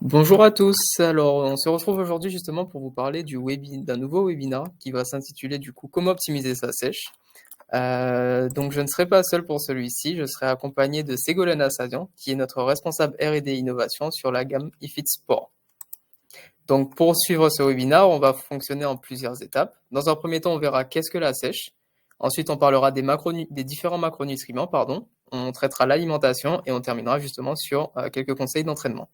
Bonjour à tous. Alors, on se retrouve aujourd'hui justement pour vous parler d'un nouveau webinaire qui va s'intituler du coup Comment optimiser sa sèche. Donc, je ne serai pas seul pour celui-ci. Je serai accompagné de Ségolène Assadian, qui est notre responsable R&D innovation sur la gamme iFit Sport. Donc, pour suivre ce webinaire, on va fonctionner en plusieurs étapes. Dans un premier temps, on verra qu'est-ce que la sèche. Ensuite, on parlera des différents macronutriments, pardon. On traitera l'alimentation et on terminera justement sur quelques conseils d'entraînement.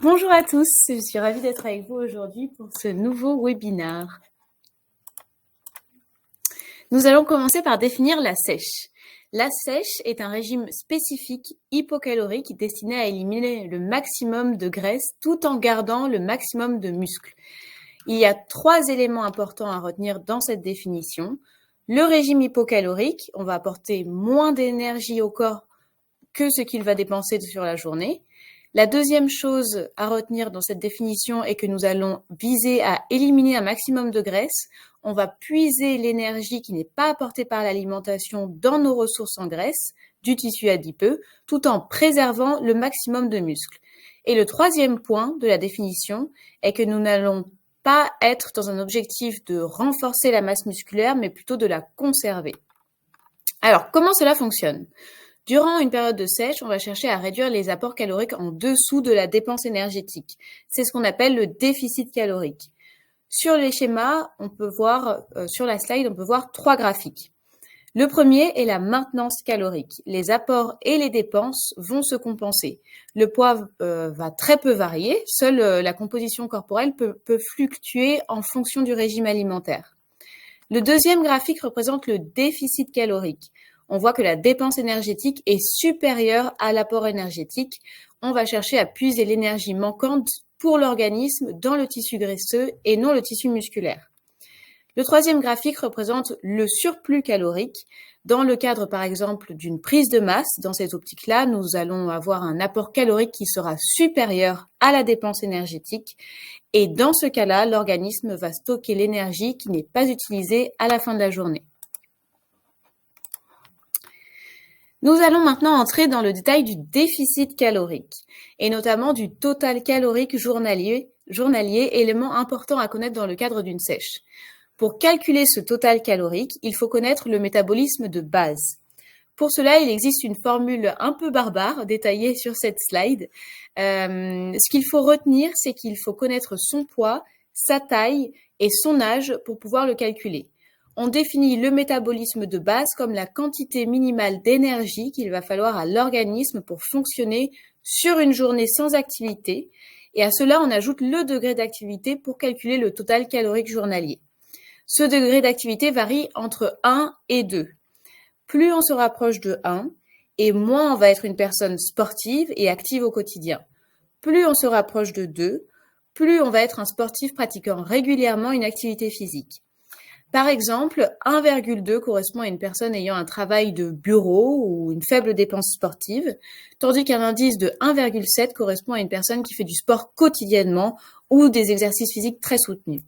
Bonjour à tous, je suis ravie d'être avec vous aujourd'hui pour ce nouveau webinaire. Nous allons commencer par définir la sèche. La sèche est un régime spécifique hypocalorique destiné à éliminer le maximum de graisse tout en gardant le maximum de muscles. Il y a 3 éléments importants à retenir dans cette définition. Le régime hypocalorique, on va apporter moins d'énergie au corps que ce qu'il va dépenser sur la journée. La deuxième chose à retenir dans cette définition est que nous allons viser à éliminer un maximum de graisse. On va puiser l'énergie qui n'est pas apportée par l'alimentation dans nos ressources en graisse, du tissu adipeux, tout en préservant le maximum de muscles. Et le troisième point de la définition est que nous n'allons pas être dans un objectif de renforcer la masse musculaire, mais plutôt de la conserver. Alors, comment cela fonctionne ? Durant une période de sèche, on va chercher à réduire les apports caloriques en dessous de la dépense énergétique. C'est ce qu'on appelle le déficit calorique. Sur les schémas, on peut voir, sur la slide, on peut voir 3 graphiques. Le premier est la maintenance calorique. Les apports et les dépenses vont se compenser. Le poids va très peu varier. Seule la composition corporelle peut fluctuer en fonction du régime alimentaire. Le deuxième graphique représente le déficit calorique. On voit que la dépense énergétique est supérieure à l'apport énergétique. On va chercher à puiser l'énergie manquante pour l'organisme dans le tissu graisseux et non le tissu musculaire. Le troisième graphique représente le surplus calorique. Dans le cadre, par exemple, d'une prise de masse, dans cette optique-là, nous allons avoir un apport calorique qui sera supérieur à la dépense énergétique. Et dans ce cas-là, l'organisme va stocker l'énergie qui n'est pas utilisée à la fin de la journée. Nous allons maintenant entrer dans le détail du déficit calorique, et notamment du total calorique journalier, élément important à connaître dans le cadre d'une sèche. Pour calculer ce total calorique, il faut connaître le métabolisme de base. Pour cela, il existe une formule un peu barbare détaillée sur cette slide. Ce qu'il faut retenir, c'est qu'il faut connaître son poids, sa taille et son âge pour pouvoir le calculer. On définit le métabolisme de base comme la quantité minimale d'énergie qu'il va falloir à l'organisme pour fonctionner sur une journée sans activité. Et à cela, on ajoute le degré d'activité pour calculer le total calorique journalier. Ce degré d'activité varie entre 1 et 2. Plus on se rapproche de 1, et moins on va être une personne sportive et active au quotidien. Plus on se rapproche de 2, plus on va être un sportif pratiquant régulièrement une activité physique. Par exemple, 1,2 correspond à une personne ayant un travail de bureau ou une faible dépense sportive, tandis qu'un indice de 1,7 correspond à une personne qui fait du sport quotidiennement ou des exercices physiques très soutenus.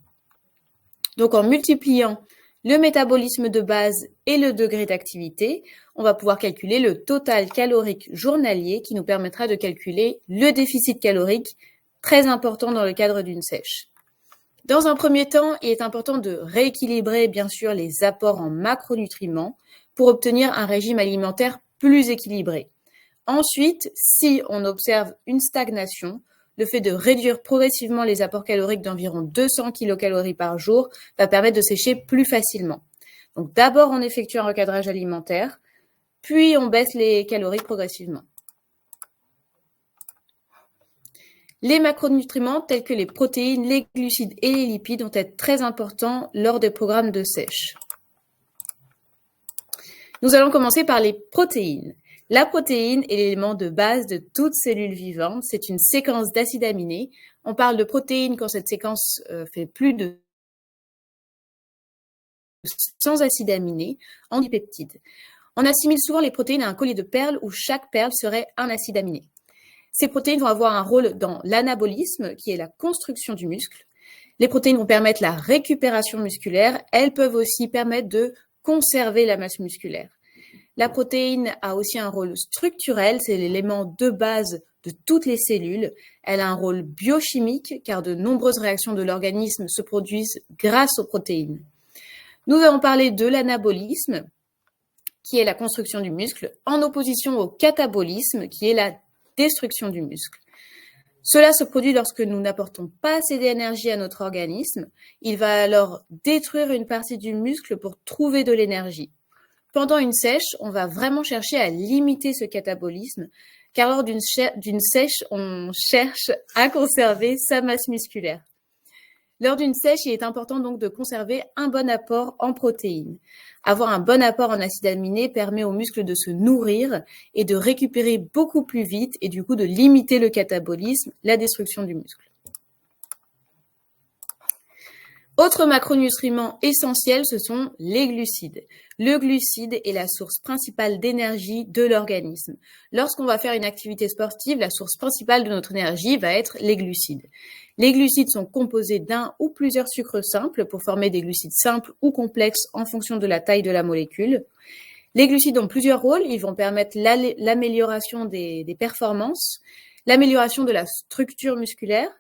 Donc en multipliant le métabolisme de base et le degré d'activité, on va pouvoir calculer le total calorique journalier qui nous permettra de calculer le déficit calorique, très important dans le cadre d'une sèche. Dans un premier temps, il est important de rééquilibrer bien sûr les apports en macronutriments pour obtenir un régime alimentaire plus équilibré. Ensuite, si on observe une stagnation, le fait de réduire progressivement les apports caloriques d'environ 200 kcal par jour va permettre de sécher plus facilement. Donc d'abord, on effectue un recadrage alimentaire, puis on baisse les calories progressivement. Les macronutriments tels que les protéines, les glucides et les lipides vont être très importants lors des programmes de sèche. Nous allons commencer par les protéines. La protéine est l'élément de base de toute cellule vivante. C'est une séquence d'acides aminés. On parle de protéines quand cette séquence fait plus de 100 acides aminés en dipeptides. On assimile souvent les protéines à un collier de perles où chaque perle serait un acide aminé. Ces protéines vont avoir un rôle dans l'anabolisme, qui est la construction du muscle. Les protéines vont permettre la récupération musculaire. Elles peuvent aussi permettre de conserver la masse musculaire. La protéine a aussi un rôle structurel, c'est l'élément de base de toutes les cellules. Elle a un rôle biochimique car de nombreuses réactions de l'organisme se produisent grâce aux protéines. Nous avons parlé de l'anabolisme, qui est la construction du muscle, en opposition au catabolisme, qui est la destruction du muscle. Cela se produit lorsque nous n'apportons pas assez d'énergie à notre organisme. Il va alors détruire une partie du muscle pour trouver de l'énergie. Pendant une sèche, on va vraiment chercher à limiter ce catabolisme, car lors d'une sèche, on cherche à conserver sa masse musculaire. Lors d'une sèche, il est important donc de conserver un bon apport en protéines. Avoir un bon apport en acides aminés permet aux muscles de se nourrir et de récupérer beaucoup plus vite et du coup de limiter le catabolisme, la destruction du muscle. Autre macronutriment essentiel, ce sont les glucides. Le glucide est la source principale d'énergie de l'organisme. Lorsqu'on va faire une activité sportive, la source principale de notre énergie va être les glucides. Les glucides sont composés d'un ou plusieurs sucres simples pour former des glucides simples ou complexes en fonction de la taille de la molécule. Les glucides ont plusieurs rôles. Ils vont permettre l'amélioration des performances, l'amélioration de la structure musculaire.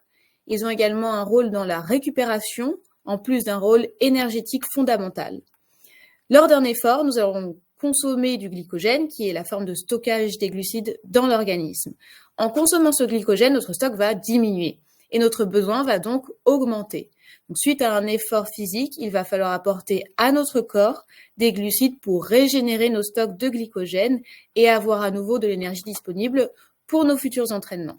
Ils ont également un rôle dans la récupération, en plus d'un rôle énergétique fondamental. Lors d'un effort, nous allons consommer du glycogène, qui est la forme de stockage des glucides dans l'organisme. En consommant ce glycogène, notre stock va diminuer et notre besoin va donc augmenter. Donc, suite à un effort physique, il va falloir apporter à notre corps des glucides pour régénérer nos stocks de glycogène et avoir à nouveau de l'énergie disponible pour nos futurs entraînements.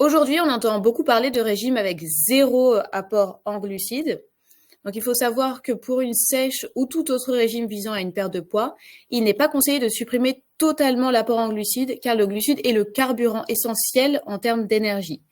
Aujourd'hui, on entend beaucoup parler de régime avec zéro apport en glucides. Donc, il faut savoir que pour une sèche ou tout autre régime visant à une perte de poids, il n'est pas conseillé de supprimer totalement l'apport en glucides, car le glucide est le carburant essentiel en termes d'énergie.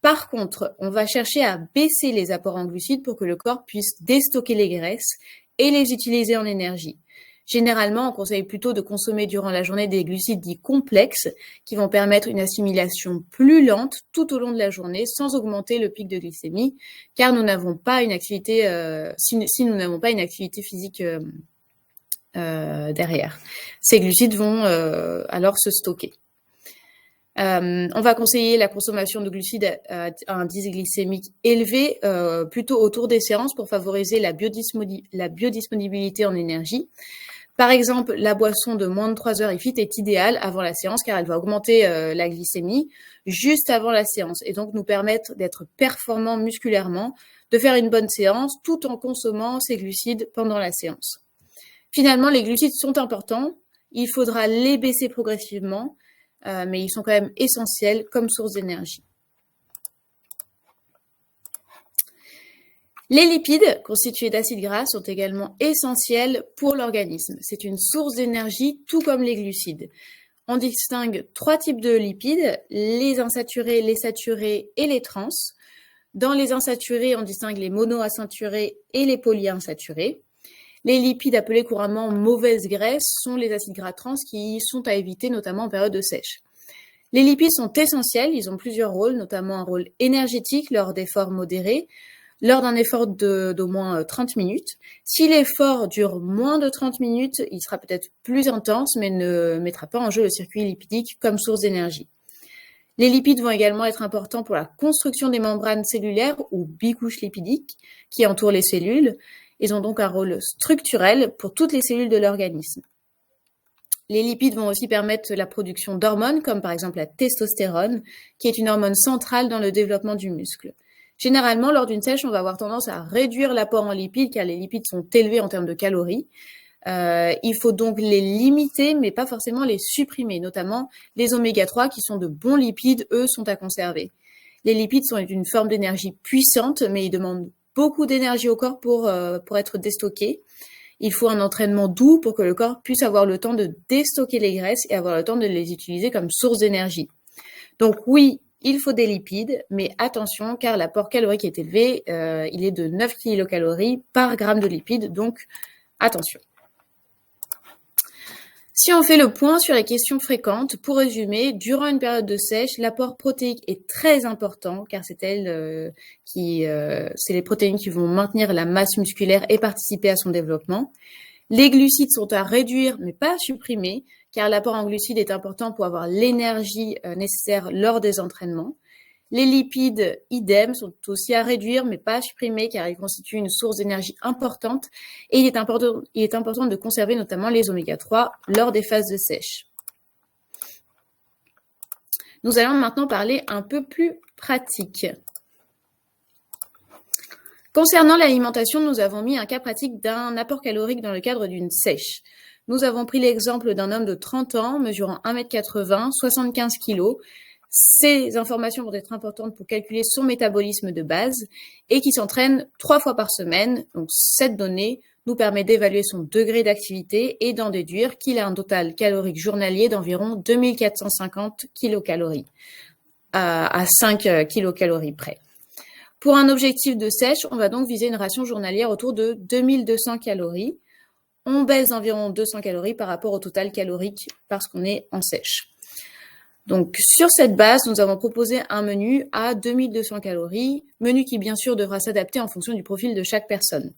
Par contre, on va chercher à baisser les apports en glucides pour que le corps puisse déstocker les graisses et les utiliser en énergie. Généralement, on conseille plutôt de consommer durant la journée des glucides dits complexes qui vont permettre une assimilation plus lente tout au long de la journée sans augmenter le pic de glycémie, car nous n'avons pas une activité, si nous n'avons pas une activité physique derrière. Ces glucides vont alors se stocker. On va conseiller la consommation de glucides à un indice glycémique élevé plutôt autour des séances pour favoriser la biodisponibilité en énergie. Par exemple, la boisson de moins de 3 heures IFIT est idéale avant la séance car elle va augmenter la glycémie juste avant la séance et donc nous permettre d'être performants musculairement, de faire une bonne séance tout en consommant ces glucides pendant la séance. Finalement, les glucides sont importants, il faudra les baisser progressivement, mais ils sont quand même essentiels comme source d'énergie. Les lipides, constitués d'acides gras, sont également essentiels pour l'organisme. C'est une source d'énergie, tout comme les glucides. On distingue 3 types de lipides, les insaturés, les saturés et les trans. Dans les insaturés, on distingue les monoinsaturés et les polyinsaturés. Les lipides appelés couramment mauvaises graisses sont les acides gras trans qui sont à éviter, notamment en période de sèche. Les lipides sont essentiels, ils ont plusieurs rôles, notamment un rôle énergétique lors d'efforts modérés, lors d'un effort d'au moins 30 minutes. Si l'effort dure moins de 30 minutes, il sera peut-être plus intense, mais ne mettra pas en jeu le circuit lipidique comme source d'énergie. Les lipides vont également être importants pour la construction des membranes cellulaires ou bicouches lipidiques qui entourent les cellules. Ils ont donc un rôle structurel pour toutes les cellules de l'organisme. Les lipides vont aussi permettre la production d'hormones, comme par exemple la testostérone, qui est une hormone centrale dans le développement du muscle. Généralement, lors d'une sèche, on va avoir tendance à réduire l'apport en lipides, car les lipides sont élevés en termes de calories. Il faut donc les limiter, mais pas forcément les supprimer, notamment les oméga 3, qui sont de bons lipides, eux, sont à conserver. Les lipides sont une forme d'énergie puissante, mais ils demandent beaucoup d'énergie au corps pour être déstockés. Il faut un entraînement doux pour que le corps puisse avoir le temps de déstocker les graisses et avoir le temps de les utiliser comme source d'énergie. Donc oui, il faut des lipides, mais attention car l'apport calorique est élevé, il est de 9 kilocalories par gramme de lipides, donc attention. Si on fait le point sur les questions fréquentes, pour résumer, durant une période de sèche, l'apport protéique est très important car c'est c'est les protéines qui vont maintenir la masse musculaire et participer à son développement. Les glucides sont à réduire, mais pas à supprimer, car l'apport en glucides est important pour avoir l'énergie nécessaire lors des entraînements. Les lipides, idem, sont aussi à réduire, mais pas à supprimer, car ils constituent une source d'énergie importante. Et il est important de conserver notamment les oméga-3 lors des phases de sèche. Nous allons maintenant parler un peu plus pratique. Concernant l'alimentation, nous avons mis un cas pratique d'un apport calorique dans le cadre d'une sèche. Nous avons pris l'exemple d'un homme de 30 ans, mesurant 1m80, 75 kg. Ces informations vont être importantes pour calculer son métabolisme de base et qui s'entraîne 3 fois par semaine. Donc, cette donnée nous permet d'évaluer son degré d'activité et d'en déduire qu'il a un total calorique journalier d'environ 2450 kilocalories, à 5 kilocalories près. Pour un objectif de sèche, on va donc viser une ration journalière autour de 2200 calories. On baisse d'environ 200 calories par rapport au total calorique parce qu'on est en sèche. Donc, sur cette base, nous avons proposé un menu à 2200 calories, menu qui, bien sûr, devra s'adapter en fonction du profil de chaque personne.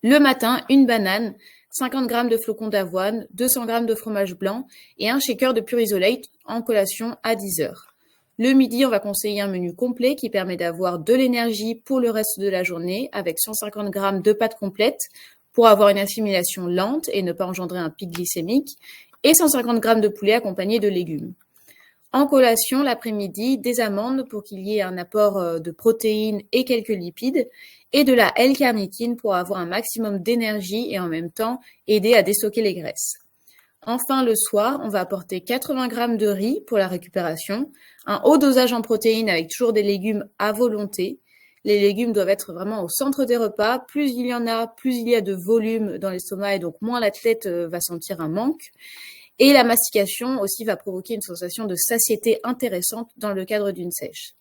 Le matin, une banane, 50 g de flocons d'avoine, 200 g de fromage blanc et un shaker de Pure Isolate en collation à 10 heures. Le midi, on va conseiller un menu complet qui permet d'avoir de l'énergie pour le reste de la journée avec 150 g de pâtes complètes pour avoir une assimilation lente et ne pas engendrer un pic glycémique et 150 g de poulet accompagné de légumes. En collation, l'après-midi, des amandes pour qu'il y ait un apport de protéines et quelques lipides et de la L-carnitine pour avoir un maximum d'énergie et en même temps aider à déstocker les graisses. Enfin, le soir, on va apporter 80 g de riz pour la récupération, un haut dosage en protéines avec toujours des légumes à volonté. Les légumes doivent être vraiment au centre des repas. Plus il y en a, plus il y a de volume dans l'estomac et donc moins l'athlète va sentir un manque. Et la mastication aussi va provoquer une sensation de satiété intéressante dans le cadre d'une sèche.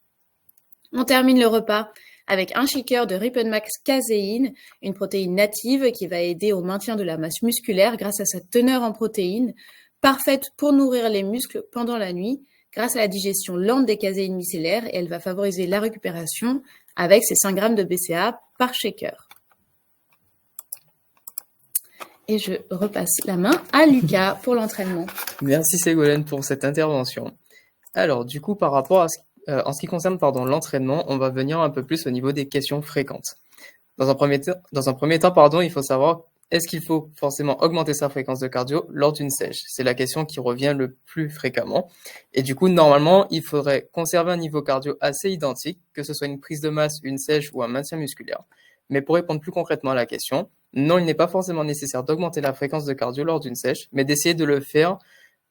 On termine le repas avec un shaker de Rippenmax caséine, une protéine native qui va aider au maintien de la masse musculaire grâce à sa teneur en protéines, parfaite pour nourrir les muscles pendant la nuit, grâce à la digestion lente des caséines micellaires, et elle va favoriser la récupération avec ses 5 g de BCA par shaker. Et je repasse la main à Lucas pour l'entraînement. Merci Ségolène pour cette intervention. Alors, du coup, par rapport à en ce qui concerne l'entraînement, on va venir un peu plus au niveau des questions fréquentes. Dans un premier temps, il faut savoir, est-ce qu'il faut forcément augmenter sa fréquence de cardio lors d'une sèche? C'est la question qui revient le plus fréquemment. Et du coup, normalement, il faudrait conserver un niveau cardio assez identique, que ce soit une prise de masse, une sèche ou un maintien musculaire. Mais pour répondre plus concrètement à la question, non, il n'est pas forcément nécessaire d'augmenter la fréquence de cardio lors d'une sèche, mais d'essayer de le faire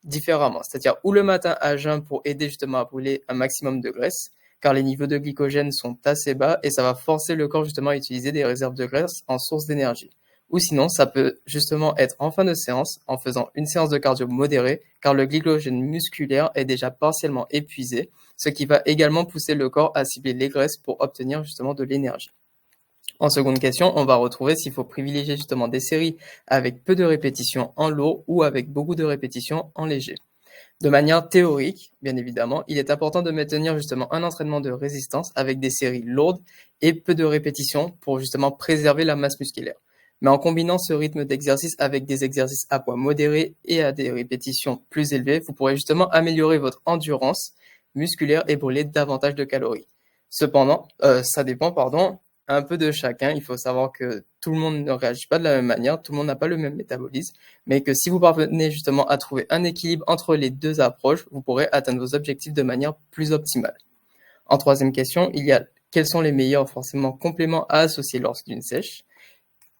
différemment, c'est-à-dire ou le matin à jeun pour aider justement à brûler un maximum de graisse, car les niveaux de glycogène sont assez bas et ça va forcer le corps justement à utiliser des réserves de graisse en source d'énergie. Ou sinon, ça peut justement être en fin de séance, en faisant une séance de cardio modérée, car le glycogène musculaire est déjà partiellement épuisé, ce qui va également pousser le corps à cibler les graisses pour obtenir justement de l'énergie. En seconde question, on va retrouver s'il faut privilégier justement des séries avec peu de répétitions en lourd ou avec beaucoup de répétitions en léger. De manière théorique, bien évidemment, il est important de maintenir justement un entraînement de résistance avec des séries lourdes et peu de répétitions pour justement préserver la masse musculaire. Mais en combinant ce rythme d'exercice avec des exercices à poids modéré et à des répétitions plus élevées, vous pourrez justement améliorer votre endurance musculaire et brûler davantage de calories. Cependant, ça dépend, un peu de chacun. Il faut savoir que tout le monde ne réagit pas de la même manière, tout le monde n'a pas le même métabolisme, mais que si vous parvenez justement à trouver un équilibre entre les deux approches, vous pourrez atteindre vos objectifs de manière plus optimale. En troisième question, il y a quels sont les meilleurs forcément compléments à associer lors d'une sèche.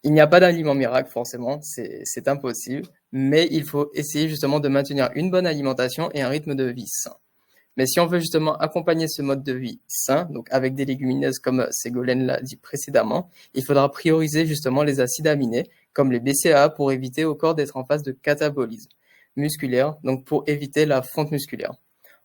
Il n'y a pas d'aliment miracle forcément, c'est impossible, mais il faut essayer justement de maintenir une bonne alimentation et un rythme de vie sain. Mais si on veut justement accompagner ce mode de vie sain, donc avec des légumineuses comme Ségolène l'a dit précédemment, il faudra prioriser justement les acides aminés comme les BCAA pour éviter au corps d'être en phase de catabolisme musculaire, donc pour éviter la fonte musculaire.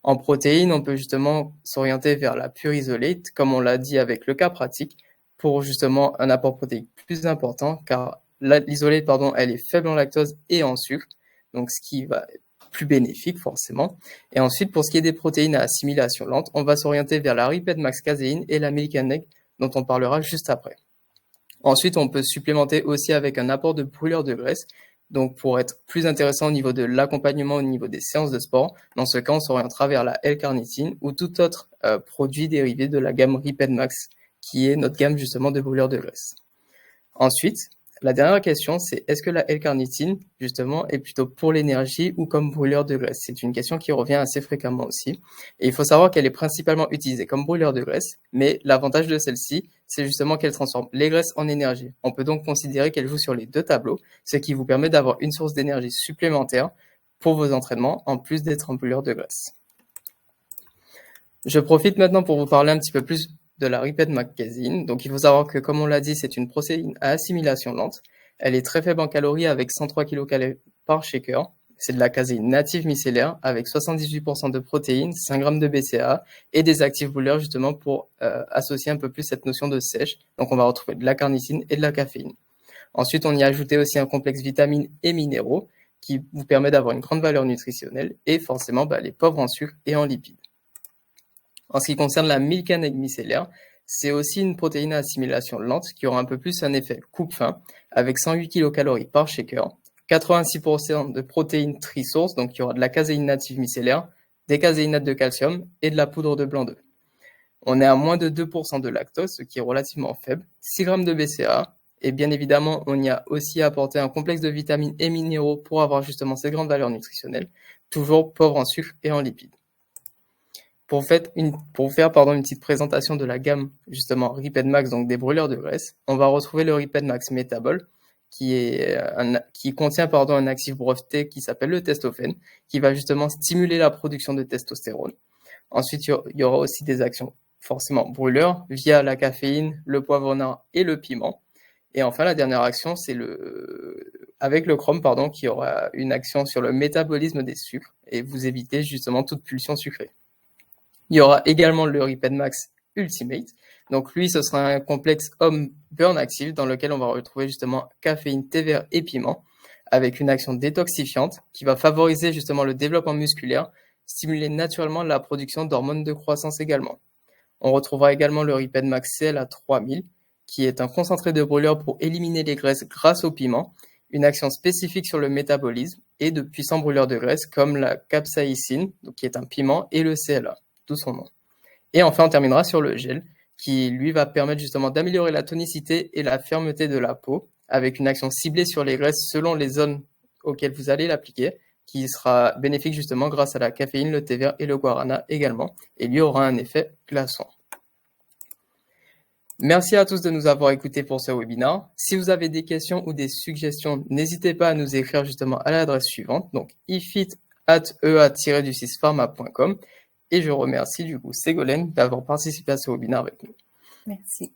En protéines, on peut justement s'orienter vers la Pure Isolate, comme on l'a dit avec le cas pratique, pour justement un apport protéique plus important, car l'isolate, elle est faible en lactose et en sucre, donc ce qui va plus bénéfique forcément. Et ensuite, pour ce qui est des protéines à assimilation lente, on va s'orienter vers la Rippenmax caséine et la Milk and Egg, dont on parlera juste après. Ensuite, on peut supplémenter aussi avec un apport de brûleur de graisse. Donc, pour être plus intéressant au niveau de l'accompagnement, au niveau des séances de sport, dans ce cas, on s'orientera vers la L-carnitine ou tout autre produit dérivé de la gamme Riped Max, qui est notre gamme justement de brûleur de graisse. Ensuite, la dernière question, c'est est-ce que la L-carnitine, justement, est plutôt pour l'énergie ou comme brûleur de graisse? C'est une question qui revient assez fréquemment aussi. Et il faut savoir qu'elle est principalement utilisée comme brûleur de graisse, mais l'avantage de celle-ci, c'est justement qu'elle transforme les graisses en énergie. On peut donc considérer qu'elle joue sur les deux tableaux, ce qui vous permet d'avoir une source d'énergie supplémentaire pour vos entraînements, en plus d'être un brûleur de graisse. Je profite maintenant pour vous parler un petit peu plus de la Riped Max caséine. Donc il faut savoir que, comme on l'a dit, c'est une protéine à assimilation lente. Elle est très faible en calories avec 103 kcal par shaker. C'est de la caséine native micellaire avec 78% de protéines, 5 grammes de BCAA et des actifs brûleurs justement pour associer un peu plus cette notion de sèche. Donc on va retrouver de la carnitine et de la caféine. Ensuite, on y a ajouté aussi un complexe vitamines et minéraux qui vous permet d'avoir une grande valeur nutritionnelle et forcément les pauvres en sucre et en lipides. En ce qui concerne la milcanègue micellaire, c'est aussi une protéine à assimilation lente qui aura un peu plus un effet coupe-faim avec 108 kcal par shaker, 86% de protéines tri-sources, donc il y aura de la caséine native micellaire, des caséinates de calcium et de la poudre de blanc d'œuf. On est à moins de 2% de lactose, ce qui est relativement faible, 6 grammes de BCAA, et bien évidemment, on y a aussi apporté un complexe de vitamines et minéraux pour avoir justement cette grande valeur nutritionnelle, toujours pauvre en sucre et en lipides. Pour faire une petite présentation de la gamme justement Riped Max, donc des brûleurs de graisse, on va retrouver le Riped Max Metabol qui contient un actif breveté qui s'appelle le testophène, qui va justement stimuler la production de testostérone. Ensuite, il y aura aussi des actions forcément brûleurs via la caféine, le poivre noir et le piment. Et enfin, la dernière action, c'est avec le chrome, qui aura une action sur le métabolisme des sucres et vous éviter justement toute pulsion sucrée. Il y aura également le Riped Max Ultimate. Donc lui, ce sera un complexe homme burn active dans lequel on va retrouver justement caféine, thé vert et piment avec une action détoxifiante qui va favoriser justement le développement musculaire, stimuler naturellement la production d'hormones de croissance également. On retrouvera également le Riped Max CL à 3000 qui est un concentré de brûleur pour éliminer les graisses grâce au piment, une action spécifique sur le métabolisme et de puissants brûleurs de graisse comme la capsaïcine, qui est un piment, et le CLA, d'où son nom. Et enfin, on terminera sur le gel, qui lui va permettre justement d'améliorer la tonicité et la fermeté de la peau, avec une action ciblée sur les graisses selon les zones auxquelles vous allez l'appliquer, qui sera bénéfique justement grâce à la caféine, le thé vert et le guarana également, et lui aura un effet glaçant. Merci à tous de nous avoir écoutés pour ce webinaire. Si vous avez des questions ou des suggestions, n'hésitez pas à nous écrire justement à l'adresse suivante, donc ifit@ea-du6pharma.com. Et je remercie du coup Ségolène d'avoir participé à ce webinaire avec nous. Merci.